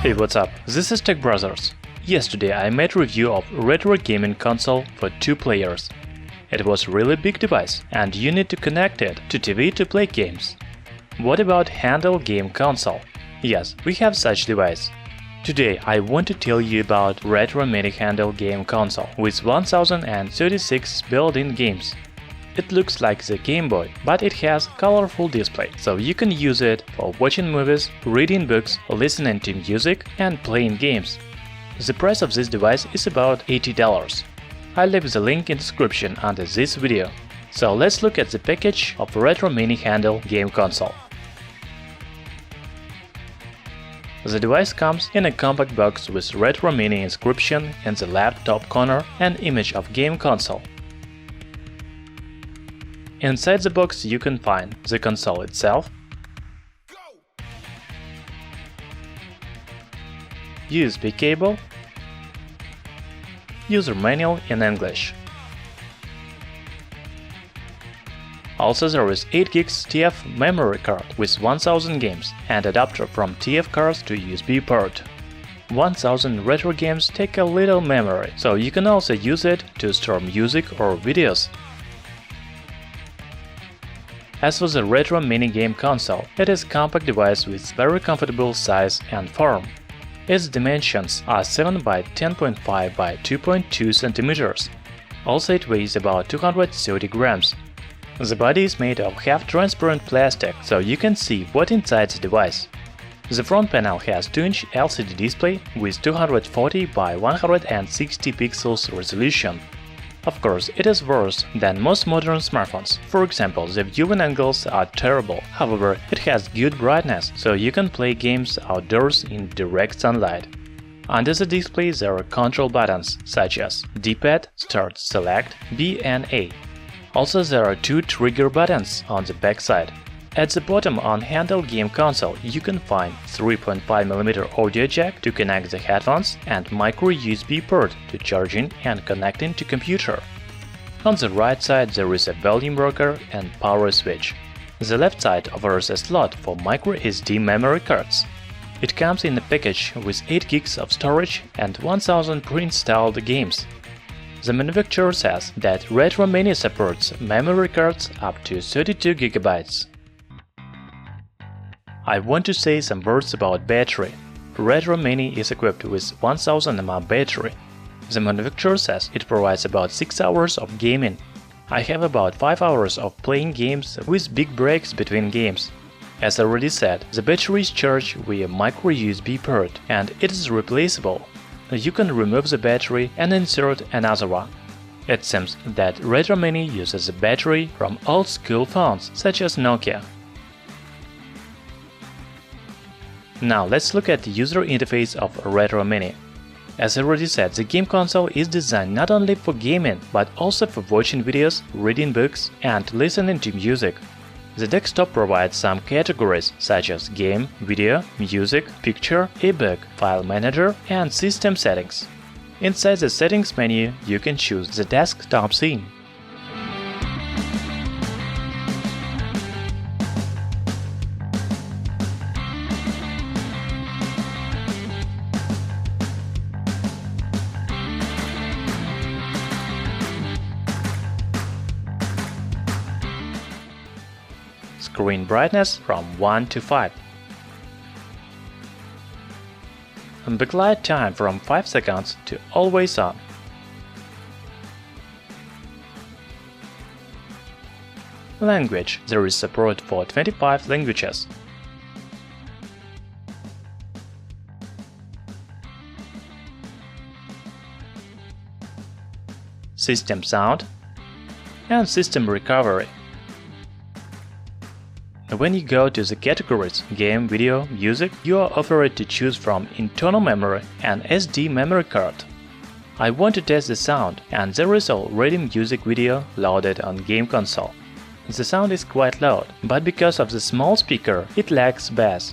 Hey, what's up? This is Tech Brothers. Yesterday I made a review of retro gaming console for 2 players. It was a really big device, and you need to connect it to TV to play games. What about Handheld game console? Yes, we have such device. Today I want to tell you about retro mini Handheld game console with 1036 built-in games. It looks like the Game Boy, but it has colorful display, so you can use it for watching movies, reading books, listening to music and playing games. The price of this device is about $80. I'll leave the link in the description under this video. So let's look at the package of retro mini Handheld game console. The device comes in a compact box with retro mini inscription in the left top corner and image of game console. Inside the box you can find the console itself, USB cable, user manual in English. Also there is 8 GB TF memory card with 1000 games and adapter from TF cards to USB port. 1000 retro games take a little memory, so you can also use it to store music or videos. As for the retro mini game console, it is a compact device with very comfortable size and form. Its dimensions are 7 by 10.5 by 2.2 cm. Also it weighs about 230 grams. The body is made of half-transparent plastic, so you can see what's inside the device. The front panel has 2-inch LCD display with 240 by 160 pixels resolution. Of course, it is worse than most modern smartphones. For example, the viewing angles are terrible, however, it has good brightness, so you can play games outdoors in direct sunlight. Under the display there are control buttons, such as D-pad, Start, Select, B and A. Also there are 2 trigger buttons on the back side. At the bottom on Handheld game console you can find 3.5mm audio jack to connect the headphones and micro USB port to charging and connecting to computer. On the right side there is a volume rocker and power switch. The left side offers a slot for micro SD memory cards. It comes in a package with 8 GB of storage and 1000 pre-installed games. The manufacturer says that Retro Mini supports memory cards up to 32 GB. I want to say some words about battery. Retro Mini is equipped with 1000 mAh battery. The manufacturer says it provides about 6 hours of gaming. I have about 5 hours of playing games with big breaks between games. As already said, the battery is charged via micro USB port and it is replaceable. You can remove the battery and insert another one. It seems that Retro Mini uses a battery from old-school phones such as Nokia. Now let's look at the user interface of Retro Mini. As I already said, the game console is designed not only for gaming, but also for watching videos, reading books and listening to music. The desktop provides some categories such as game, video, music, picture, ebook, file manager and system settings. Inside the settings menu you can choose the desktop scene. Screen brightness from 1 to 5. Backlight time from 5 seconds to always on. Language. There is support for 25 languages. System sound and system recovery. When you go to the categories Game, Video, Music, you are offered to choose from internal memory and SD memory card. I want to test the sound, and there is already music video loaded on game console. The sound is quite loud, but because of the small speaker, it lacks bass.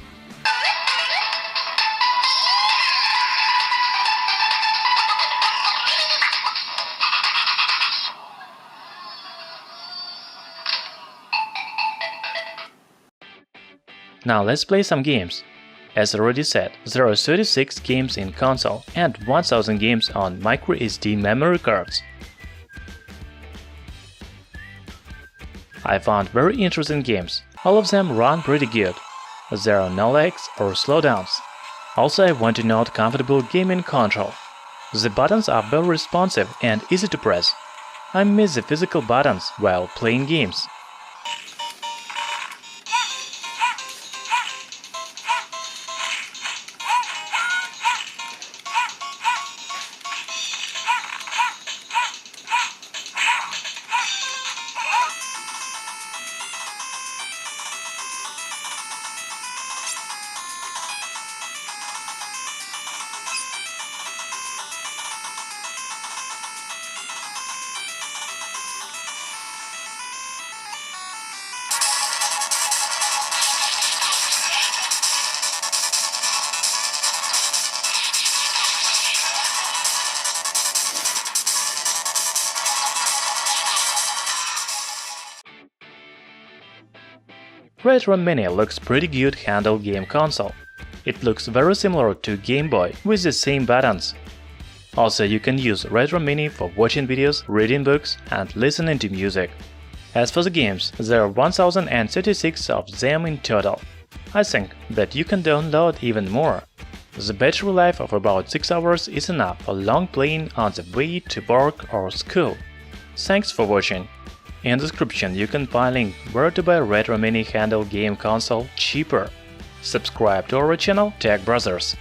Now let's play some games. As already said, there are 36 games in console and 1000 games on microSD memory cards. I found very interesting games. All of them run pretty good. There are no lags or slowdowns. Also, I want to note comfortable gaming control. The buttons are very responsive and easy to press. I miss the physical buttons while playing games. Retro Mini looks pretty good handheld game console. It looks very similar to Game Boy with the same buttons. Also, you can use Retro Mini for watching videos, reading books, and listening to music. As for the games, there are 1036 of them in total. I think that you can download even more. The battery life of about 6 hours is enough for long playing on the way to work or school. Thanks for watching. In the description you can find link where to buy Retro Mini handheld game console cheaper. Subscribe to our channel Tech Brothers.